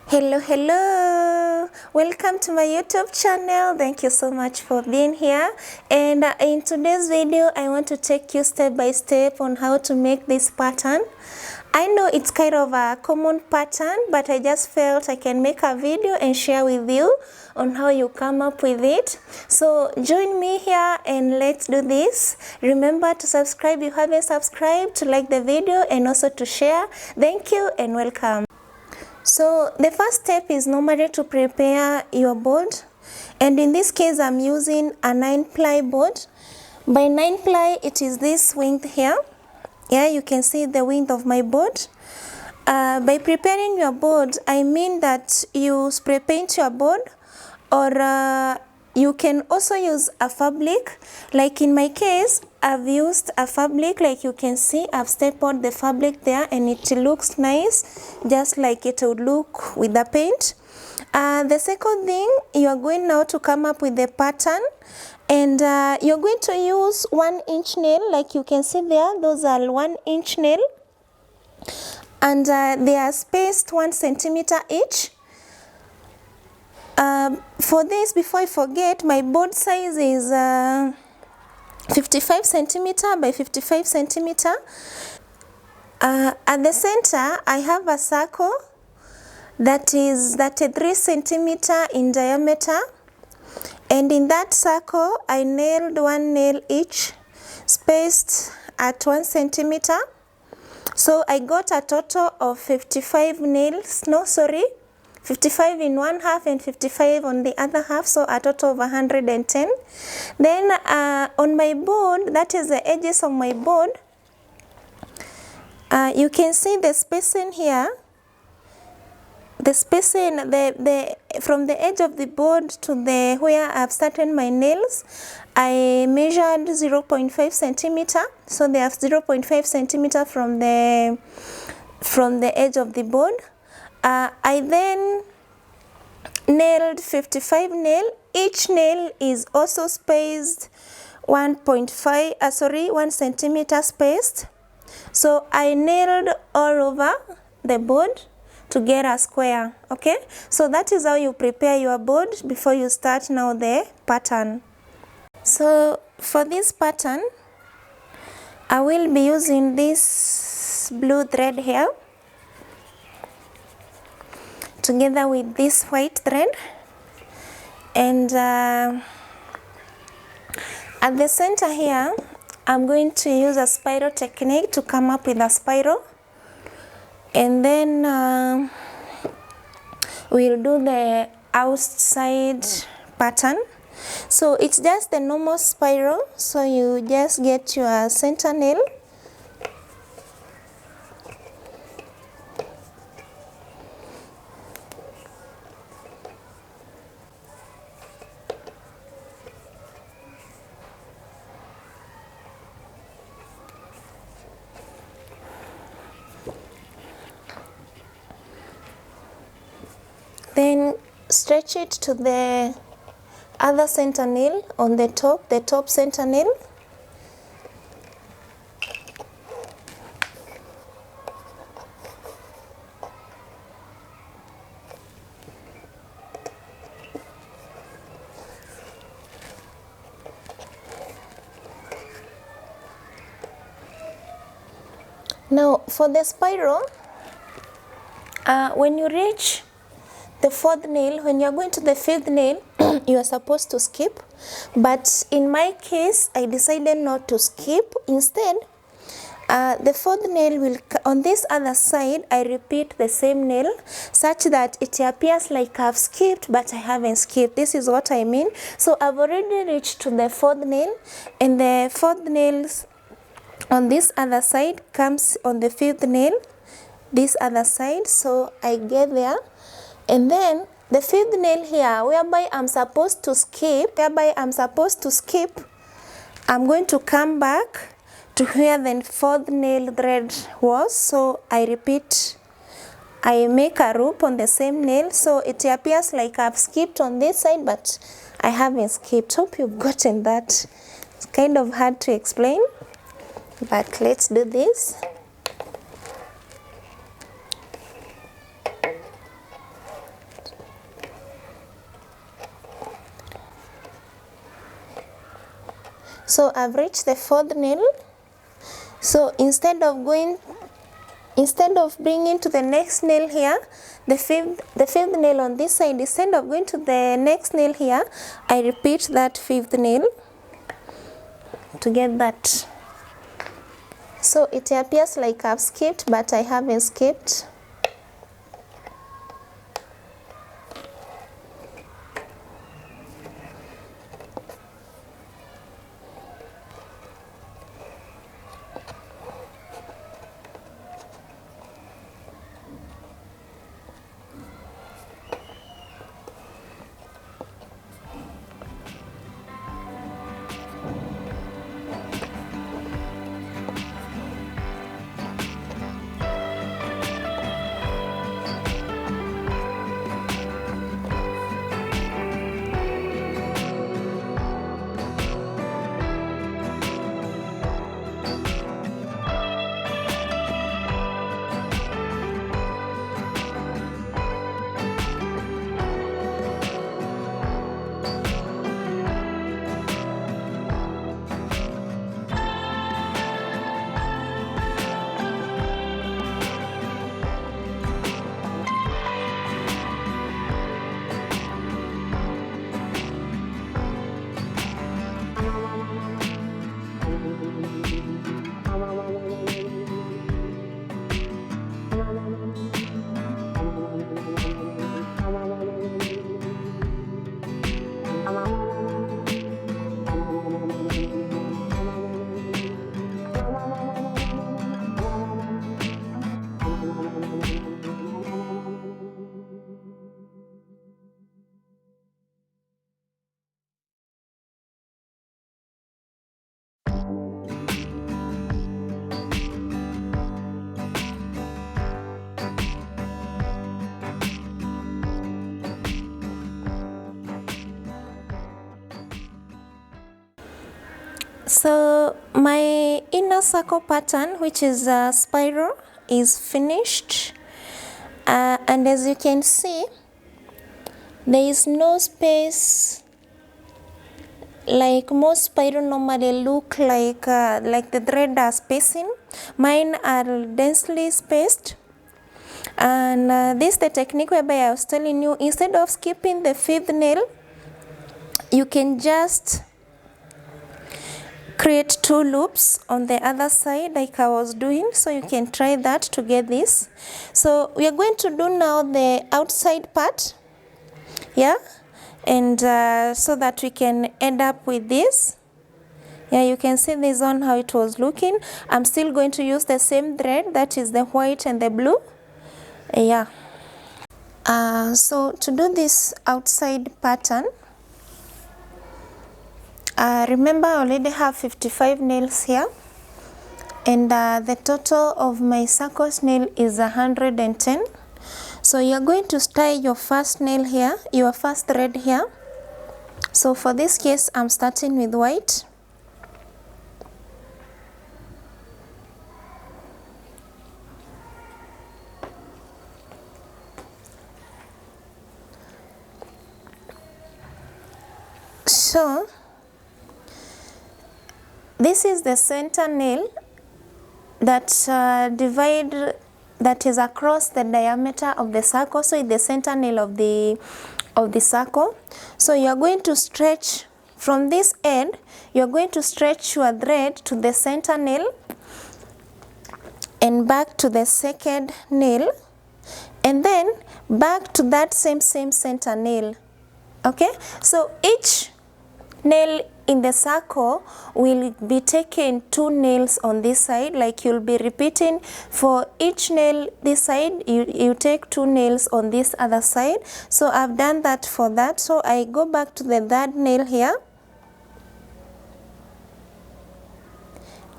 Hello, welcome to my YouTube channel. Thank you so much for being here, and in today's video I want to take you step by step on how to make this pattern. I know it's kind of a common pattern, but I just felt I can make a video and share with you on how you come up with it. So join me here and let's do this. Remember to subscribe if you haven't subscribed, to like the video and also to share. Thank you and welcome. So the first step is normally to prepare your board, and in this case I'm using a 9-ply board. By 9-ply it is this width here. Yeah, you can see the width of my board. By preparing your board, I mean that you spray paint your board, or you can also use a fabric. Like in my case, I've used a fabric. Like you can see, I've stapled the fabric there and it looks nice, just like it would look with the paint. The second thing, you are going now to come up with the pattern, and you're going to use 1-inch nail. Like you can see there, those are 1-inch nail, and they are spaced 1 centimeter each. For this, before I forget, my board size is 55 centimeter by 55 centimeter. At the center, I have a circle that is 3 centimeter in diameter, and in that circle, I nailed 1 nail each, spaced at 1 centimeter. So I got a total of 55 nails. 55 in one half and 55 on the other half, so a total of 110. Then on my board, that is the edges of my board, you can see the spacing here. The spacing, from the edge of the board to the where I've started my nails, I measured 0.5 centimeter. So they have 0.5 centimeter from the edge of the board. I then nailed 55 nail. Each nail is also spaced 1 centimeter spaced. So I nailed all over the board to get a square. Okay, so that is how you prepare your board before you start now the pattern. So for this pattern, I will be using this blue thread here together with this white thread, and at the center here I'm going to use a spiral technique to come up with a spiral, and then we'll do the outside pattern. So it's just the normal spiral, so you just get your center nail, then stretch it to the other center nail on the top center nail. Now for the spiral, when you reach the 4th nail, when you are going to the 5th nail, you are supposed to skip, but in my case I decided not to skip. Instead, the 4th nail will, on this other side, I repeat the same nail such that it appears like I've skipped, but I haven't skipped. This is what I mean. So I've already reached to the 4th nail, and the 4th nail on this other side comes on the 5th nail, this other side. So I get there, and then the 5th nail here, whereby I'm supposed to skip, I'm going to come back to where the 4th nail thread was. So I repeat, I make a loop on the same nail, so it appears like I've skipped on this side, but I haven't skipped. Hope you've gotten that. It's kind of hard to explain, but let's do this. So I've reached the fourth nail. So instead of bringing to the next nail here, the fifth nail on this side, instead of going to the next nail here, I repeat that fifth nail to get that. So it appears like I've skipped, but I haven't skipped. So my inner circle pattern, which is a spiral, is finished, and as you can see, there is no space like most spiral normally look like the thread are spacing. Mine are densely spaced, and this is the technique whereby I was telling you, instead of skipping the fifth nail, you can just create two loops on the other side like I was doing. So you can try that to get this. So we are going to do now the outside part, yeah, and so that we can end up with this. Yeah, you can see this on how it was looking. I'm still going to use the same thread, that is the white and the blue. Yeah. So to do this outside pattern, remember I already have 55 nails here, and the total of my circles nail is 110. So you're going to tie your first nail here, your first thread here. So for this case, I'm starting with white. So this is the center nail that that is across the diameter of the circle. So it's the center nail of the circle. So you are going to stretch from this end. You are going to stretch your thread to the center nail and back to the second nail, and then back to that same center nail. Okay, so each nail in the circle will be taking two nails on this side, like you'll be repeating for each nail this side, you take two nails on this other side. So I've done that for that. So I go back to the third nail here,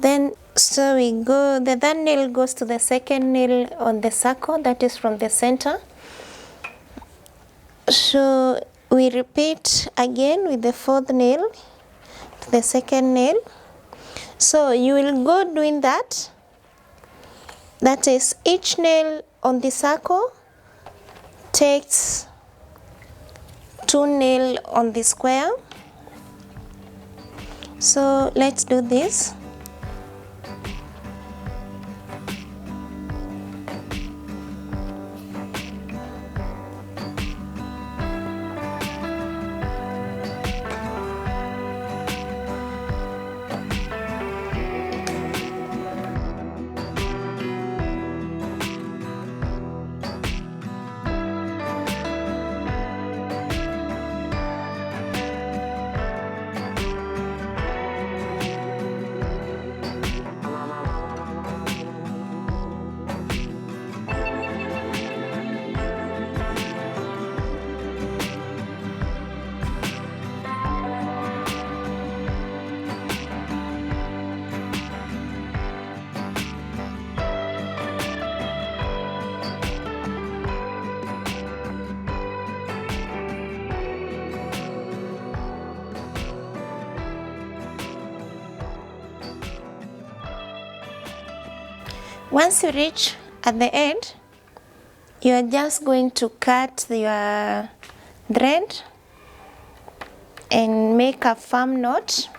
then so we go, the third nail goes to the second nail on the circle, that is from the center. So we repeat again with the fourth nail to the second nail. So you will go doing that. That is, each nail on the circle takes two nails on the square. So let's do this. Once you reach at the end, you are just going to cut your thread and make a firm knot.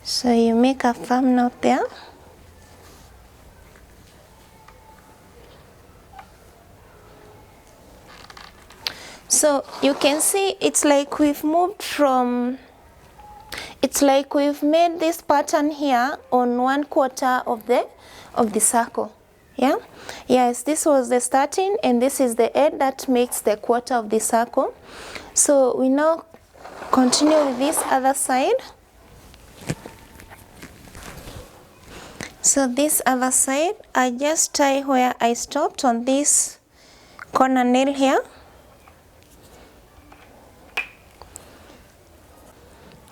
So you make a firm knot there. So you can see it's like we've moved from, it's like we've made this pattern here on 1/4 of the circle. Yeah, yes, this was the starting and this is the end that makes the quarter of the circle. So we now continue with this other side. So this other side, I just tie where I stopped on this corner nail here.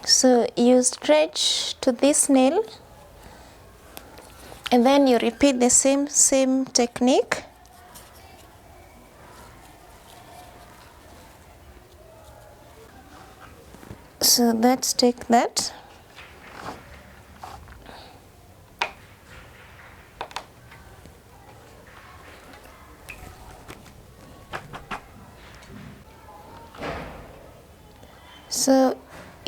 So you stretch to this nail and then you repeat the same technique. So let's take that. So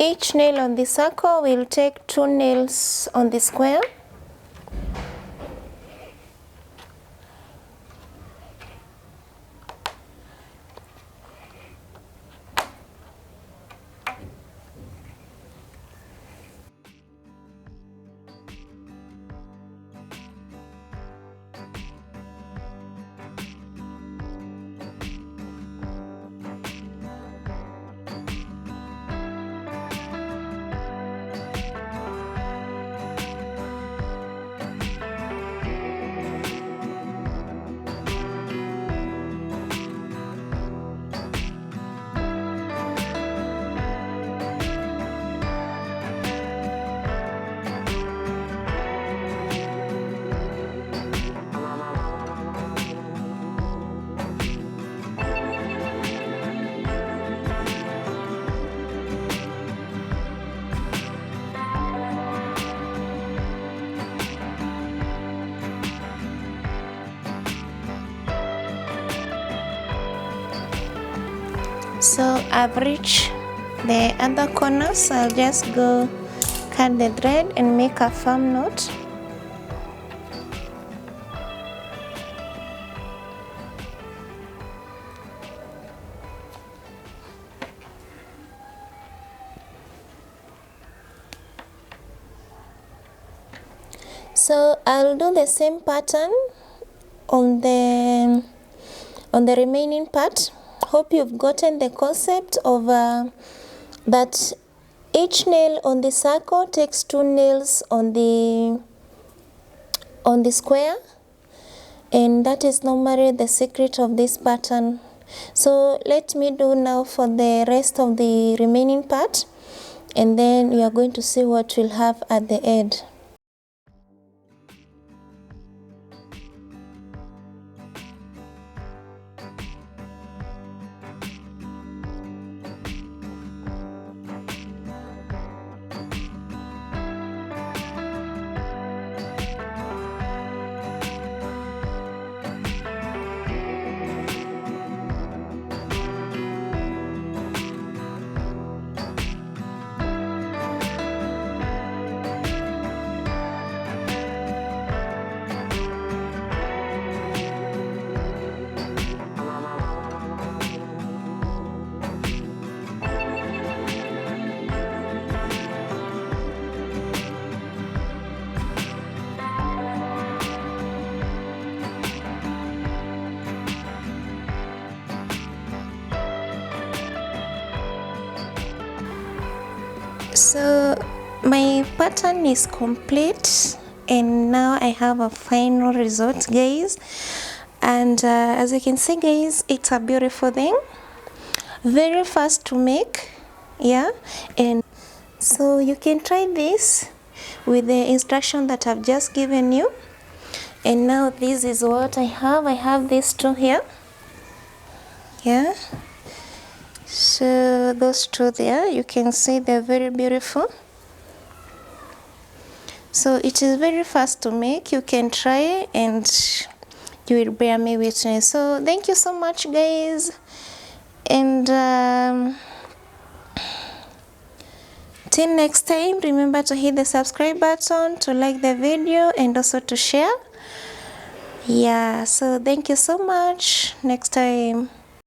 each nail on the circle will take 2 nails on the square. So I've reached the other corner, so I'll just go cut the thread and make a firm knot. So I'll do the same pattern on the remaining part. Hope you've gotten the concept of that each nail on the circle takes 2 nails on the square, and that is normally the secret of this pattern. So let me do now for the rest of the remaining part, and then we are going to see what we'll have at the end. So my pattern is complete, and now I have a final result, guys. And as you can see, guys, it's a beautiful thing, very fast to make. Yeah, and so you can try this with the instruction that I've just given you. And now this is what I have these two here. Yeah, so those two there, you can see they're very beautiful. So it is very fast to make. You can try and you will bear me witness. So thank you so much, guys, and till next time, remember to hit the subscribe button, to like the video, and also to share. Yeah, so thank you so much. Next time.